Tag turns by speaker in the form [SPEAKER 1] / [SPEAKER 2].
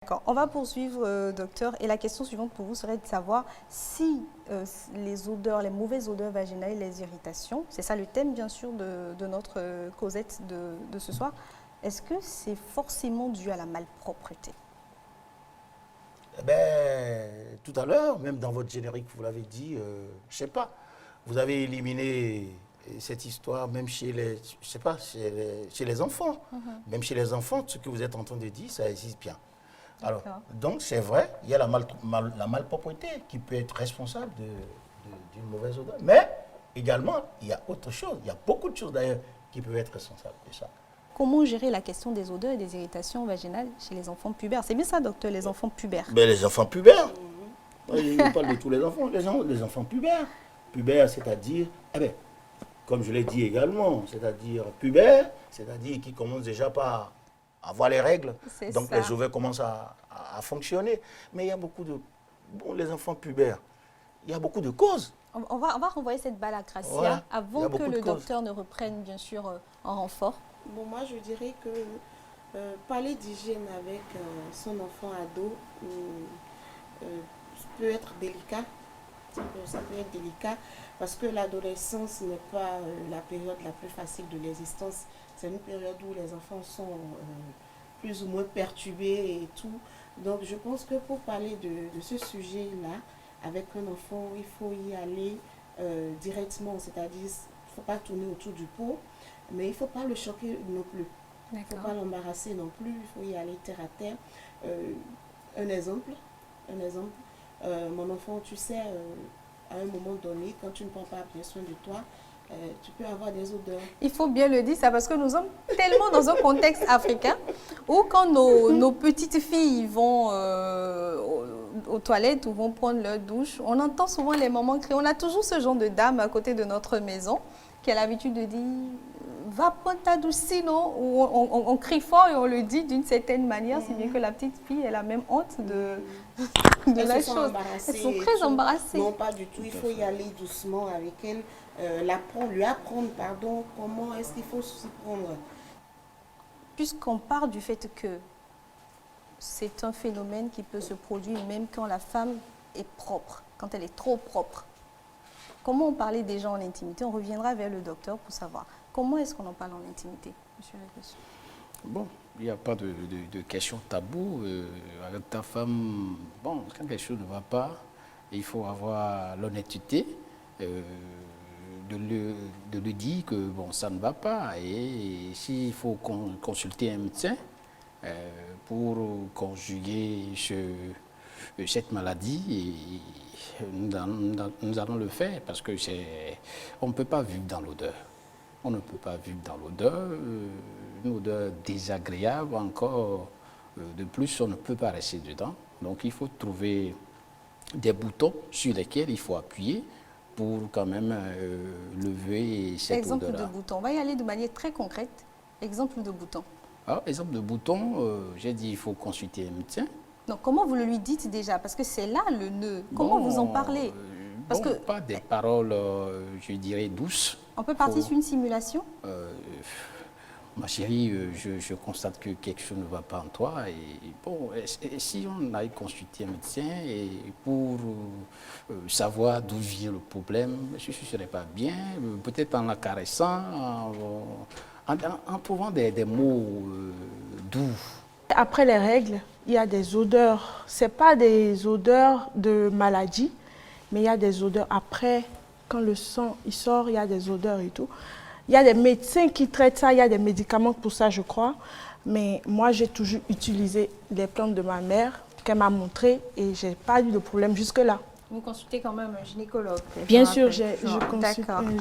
[SPEAKER 1] D'accord, on va poursuivre, docteur. Et la question suivante pour vous serait de savoir si les odeurs, les mauvaises odeurs vaginales, les irritations, c'est ça le thème bien sûr de notre causette de ce soir, est-ce que c'est forcément dû à la malpropreté?
[SPEAKER 2] Eh ben, tout à l'heure, même dans votre générique, vous l'avez dit, je sais pas, vous avez éliminé cette histoire même chez les, je sais pas, chez les enfants. Même chez les enfants, ce que vous êtes en train de dire, ça existe bien. Alors, donc c'est vrai, il y a la malpropreté qui peut être responsable d'une mauvaise odeur. Mais également, il y a autre chose, il y a beaucoup de choses d'ailleurs qui peuvent être responsables de ça.
[SPEAKER 1] Comment gérer la question des odeurs et des irritations vaginales chez les enfants pubères? C'est bien ça, docteur, les enfants pubères?
[SPEAKER 2] Ben, les enfants pubères, je parle de tous les enfants, les enfants pubères. Pubères, c'est-à-dire, eh ben, comme je l'ai dit également, c'est-à-dire pubères, c'est-à-dire qui commencent déjà par avoir les règles, donc ça. Les ovaires commencent à fonctionner. Mais il y a beaucoup de... Bon, les enfants pubères, il y a beaucoup de causes.
[SPEAKER 1] On va renvoyer cette balle à Gracia avant que le docteur ne reprenne, bien sûr, en renfort.
[SPEAKER 3] Bon, moi, je dirais que parler d'hygiène avec son enfant ado peut être délicat. Ça peut être délicat parce que l'adolescence n'est pas la période la plus facile de l'existence. C'est une période où les enfants sont plus ou moins perturbés et tout. Donc, je pense que pour parler de ce sujet-là, avec un enfant, il faut y aller directement. C'est-à-dire, il ne faut pas tourner autour du pot, mais il ne faut pas le choquer non plus. Il ne faut pas l'embarrasser non plus. Il faut y aller terre à terre. Un exemple. Mon enfant, tu sais, à un moment donné, quand tu ne prends pas bien soin de toi, tu peux avoir des odeurs.
[SPEAKER 1] Il faut bien le dire, ça, parce que nous sommes tellement dans un contexte africain où quand nos petites filles vont aux toilettes ou vont prendre leur douche, on entend souvent les mamans crier. On a toujours ce genre de dame à côté de notre maison qui a l'habitude de dire « va prendre ta douche sinon » ou on crie fort et on le dit d'une certaine manière, si bien que la petite fille, elle a même honte de la chose. Elles sont très embarrassées.
[SPEAKER 3] Non, pas du tout. Il faut y aller doucement avec elle. Lui apprendre, comment est-ce qu'il faut s'y prendre.
[SPEAKER 1] Puisqu'on part du fait que c'est un phénomène qui peut se produire même quand la femme est propre, quand elle est trop propre. Comment on parlait déjà en intimité? On reviendra vers le docteur pour savoir. Comment est-ce qu'on en parle en intimité, monsieur Leguessu?
[SPEAKER 4] Bon, il n'y a pas de question taboue. Avec ta femme, bon, quand quelque chose ne va pas, il faut avoir l'honnêteté de lui dire que bon, ça ne va pas. Et s'il faut consulter un médecin pour conjuguer cette maladie, nous allons le faire parce que on ne peut pas vivre dans l'odeur. On ne peut pas vivre dans l'odeur, une odeur désagréable encore. De plus, on ne peut pas rester dedans. Donc, il faut trouver des boutons sur lesquels il faut appuyer pour quand même lever cette odeur-là.
[SPEAKER 1] Exemple de bouton. On va y aller de manière très concrète. Exemple de bouton.
[SPEAKER 4] Alors, exemple de bouton, j'ai dit il faut consulter un médecin.
[SPEAKER 1] Donc, comment vous le lui dites déjà? Parce que c'est là le nœud. Comment vous en parlez?
[SPEAKER 4] Parce que pas des paroles, je dirais, douces.
[SPEAKER 1] On peut partir sur une simulation?
[SPEAKER 4] Ma chérie, je constate que quelque chose ne va pas en toi. Et bon, si on aille consulter un médecin pour savoir d'où vient le problème, je ne serais pas bien. Peut-être en la caressant, en trouvant des mots doux.
[SPEAKER 5] Après les règles, il y a des odeurs. Ce n'est pas des odeurs de maladie, mais il y a des odeurs après, quand le sang il sort, il y a des odeurs et tout. Il y a des médecins qui traitent ça, il y a des médicaments pour ça, je crois. Mais moi, j'ai toujours utilisé les plantes de ma mère qu'elle m'a montrées et je n'ai pas eu de problème jusque-là.
[SPEAKER 1] Vous consultez quand même un gynécologue?
[SPEAKER 5] Bien sûr, je consulte un gynécologue.